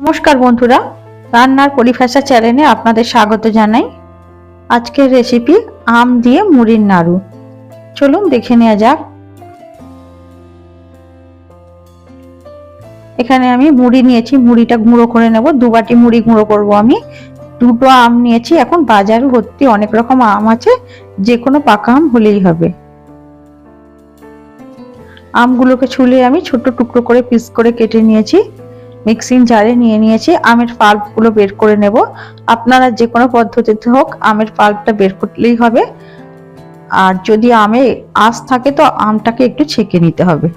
নমস্কার বন্ধুরা, রান্নার পরিভাষা চ্যানেলে আপনাদের স্বাগত জানাই। আজকের রেসিপি আম দিয়ে মুড়ির নাড়ু। চলুন দেখে নেওয়া যাক। এখানে আমি মুড়ি নিয়েছি, মুড়িটা গুঁড়ো করে নেব। 2 বাটি মুড়ি গুঁড়ো করব আমি। 2টো আম নিয়েছি। এখন বাজার ভর্তি অনেক রকম আম আছে, যে কোনো পাকা আম হলেই হবে। আমগুলোকে ছুলে আমি ছোট টুকরো করে পিস করে কেটে নিয়েছি। মিক্সিং জারে নিয়ে নিয়েছি। আমের পাল্পগুলো বের করে নেব। আপনারা যে কোনো পদ্ধতিতে হোক আমের পাল্পটা বের করলেই হবে। আর যদি আমে আঁশ থাকে তো আমটাকে একটু ছেঁকে নিতে হবে।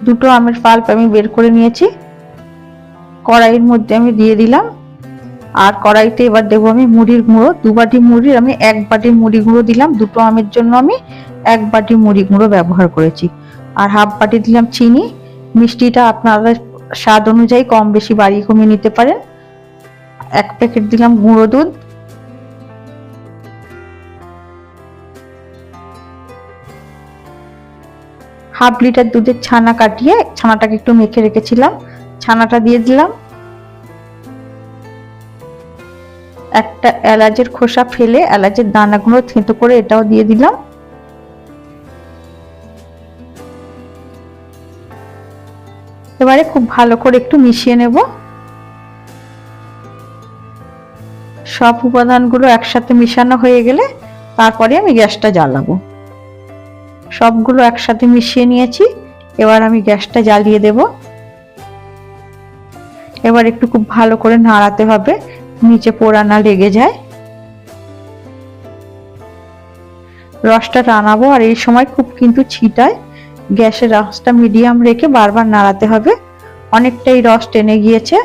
দুটো আমের পাল্প আমি বের করে নিয়েছি। কড়াইয়ের মধ্যে আমি দিয়ে দিলাম। আর কড়াইতে এবার দেবো আমি মুড়ির গুঁড়ো। 2 বাটি মুড়ির আমি 1 বাটি মুড়ি গুঁড়ো দিলাম। দুটো আমের জন্য আমি 1 বাটি মুড়ি গুঁড়ো ব্যবহার করেছি। আর হাফ বাটি দিলাম চিনি। মিষ্টিটা আপনাদের স্বাদ অনুযায়ী কম বেশি বাড়িয়ে কমিয়ে নিতে পারেন। 1 প্যাকেট দিলাম গুঁড়ো দুধ। হাফ লিটার দুধের ছানা কাটিয়ে ছানাটাকে একটু মেখে রেখেছিলাম, ছানাটা দিয়ে দিলাম। একটা এলাচের খোসা ফেলে এলাচের দানাগুলো থেঁতো করে এটাও দিয়ে দিলাম। এবারে খুব ভালো করে একটু মিশিয়ে নেব। সব উপাদানগুলো একসাথে মিশানো হয়ে গেলে তারপরে আমি গ্যাসটা জ্বালাবো। সবগুলো একসাথে মিশিয়ে নিয়েছি। এবার আমি গ্যাসটা জ্বালিয়ে দেব। এবার একটু খুব ভালো করে নাড়াতে হবে, নিচে পোড়া না লেগে যায়। রসটা টানাবো, আর এই সময় খুব কিন্তু ছিটায়। গ্যাসের আঁচটা মিডিয়াম রেখে বারবার নাড়াতে হবে। অনেকটাই রস টেনে গিয়েছে।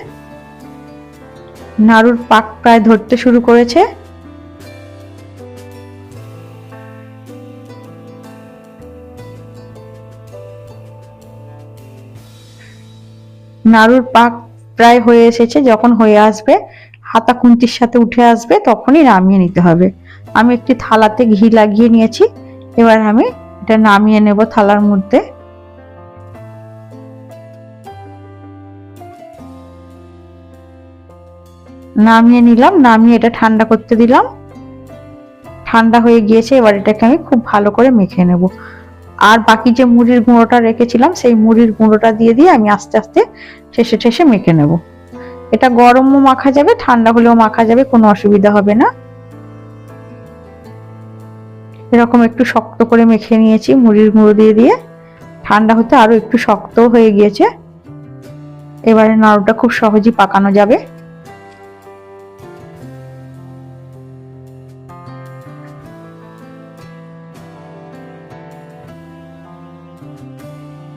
নাড়ুর পাক প্রায় ধরতে শুরু করেছে। নাড়ুর পাক প্রায় হয়ে এসেছে। যখন হয়ে আসবে, হাতা খুন্তির সাথে উঠে আসবে, তখনই নামিয়ে নিতে হবে। আমি একটি থালাতে ঘি লাগিয়ে নিয়েছি। এবার আমি এটা নামিয়ে নেব থালার মধ্যে। নামিয়ে নিলাম। নামিয়ে এটা ঠান্ডা করতে দিলাম। ঠান্ডা হয়ে গিয়েছে। এবার এটাকে আমি খুব ভালো করে মেখে নেব। আর বাকি যে মুড়ির গুঁড়োটা রেখেছিলাম সেই মুড়ির গুঁড়োটা দিয়ে আমি আস্তে আস্তে ঠেসে ঠেসে মেখে নেব। এটা গরমও মাখা যাবে, ঠান্ডা হলেও মাখা যাবে, কোনো অসুবিধা হবে না। এরকম একটু শক্ত করে মেখে নিয়েছি মুড়ির গুঁড়ো দিয়ে। ঠান্ডা হতে আরো একটু শক্ত হয়ে গিয়েছে। এবারে নাড়ুটা খুব সহজেই পাকানো যাবে।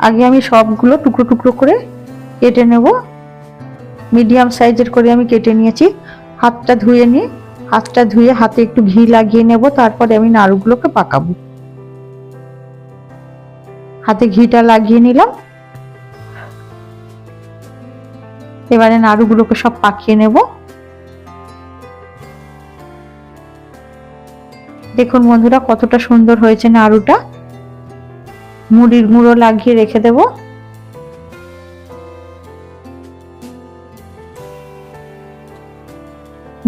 আগে আমি সবগুলো টুকরো টুকরো করে কেটে নেব। মিডিয়াম সাইজের করে আমি কেটে নিয়েছি। হাতটা ধুয়ে হাতে একটু ঘি লাগিয়ে নেব। তারপরে আমি নাড়ুগুলোকে পাকাবো। হাতে ঘিটা লাগিয়ে নিলাম। এবারে নাড়ুগুলোকে সব পাকিয়ে নেব। দেখুন বন্ধুরা, কতটা সুন্দর হয়েছে নাড়ুটা। মুড়ির গুঁড়ো লাগিয়ে রেখে দেব।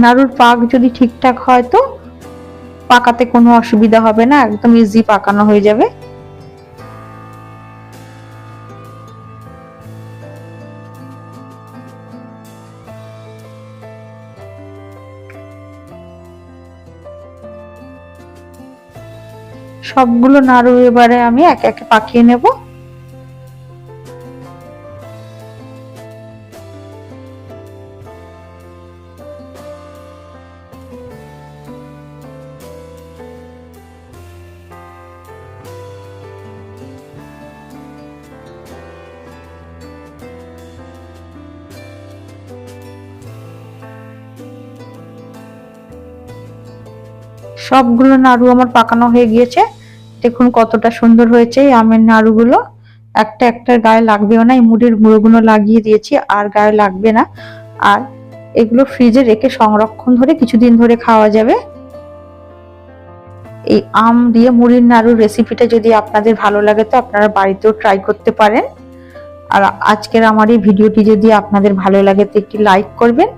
নাড়ুর পাক যদি ঠিকঠাক হয় তো পাকাতে কোনো অসুবিধা হবে না, একদম ইজি পাকানো হয়ে যাবে। সবগুলো নাড়ু এবারে আমি একে একে পাকিয়ে নেব। সবগুলো নাড়ু আমার পাকানো হয়ে গিয়েছে। দেখুন কতটা সুন্দর হয়েছে এই আমের নাড়ুগুলো। একটা একটার গায়ে লাগবেও না। এই মুড়ির গুঁড়োগুলো লাগিয়ে দিয়েছি, আর গায়ে লাগবে না। আর এগুলো ফ্রিজে রেখে সংরক্ষণ ধরে কিছুদিন ধরে খাওয়া যাবে। এই আম দিয়ে মুড়ির নাড়ুর রেসিপিটা যদি আপনাদের ভালো লাগে তো আপনারা বাড়িতেও ট্রাই করতে পারেন। আর আজকের আমার এই ভিডিওটি যদি আপনাদের ভালো লাগে তো একটি লাইক করবেন।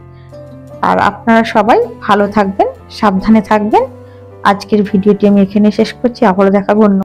আর আপনারা সবাই ভালো থাকবেন, সাবধানে থাকবেন। আজকের ভিডিওটি আমি এখানে শেষ করছি, আবারও দেখাবো অন্য